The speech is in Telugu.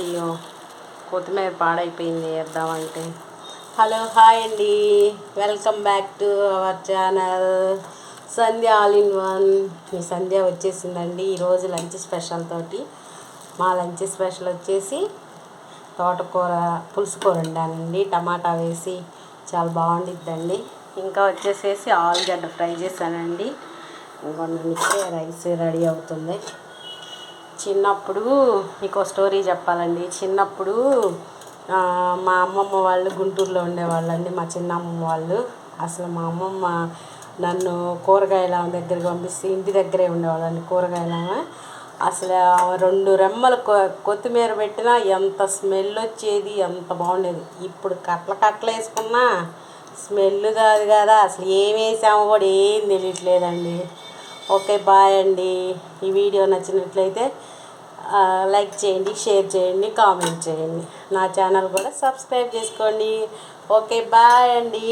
అయ్యో కొత్తిమీర పాడైపోయింది వేద్దామంటే. హలో హాయ్ అండి, welcome back to our channel Sandhya all in one. మీ సంధ్య వచ్చేసిందండి ఈరోజు లంచ్ స్పెషల్ తోటి. మా లంచ్ స్పెషల్ వచ్చేసి తోటకూర పులుసు కూర వండానండి, టమాటా వేసి చాలా బాగుండిద్దండి. ఇంకా వచ్చేసేసి ఆలుగడ్డ ఫ్రై చేశానండి. ఇంకొంచెం రైస్ రెడీ అవుతుంది. చిన్నప్పుడు మీకు స్టోరీ చెప్పాలండి. చిన్నప్పుడు మా అమ్మమ్మ వాళ్ళు గుంటూరులో ఉండేవాళ్ళండి, మా చిన్నమ్మమ్మ వాళ్ళు. అసలు మా అమ్మమ్మ నన్ను కూరగాయల దగ్గరికి పంపిస్తే ఇంటి దగ్గరే ఉండేవాళ్ళండి కూరగాయల. అసలు 2 రెమ్మలు కొత్తిమీర పెట్టినా ఎంత స్మెల్ వచ్చేది, ఎంత బాగుండేది. ఇప్పుడు కట్టలు వేసుకున్నా స్మెల్ కాదు కదా, అసలు ఏం వేసామో కూడా ఏం తెలియట్లేదండి. ఓకే బాయ్ అండి. ఈ వీడియో నచ్చినట్లయితే లైక్ చేయండి, షేర్ చేయండి, కామెంట్ చేయండి. నా ఛానల్ కూడా సబ్స్క్రైబ్ చేసుకోండి. ఓకే బాయ్ అండి.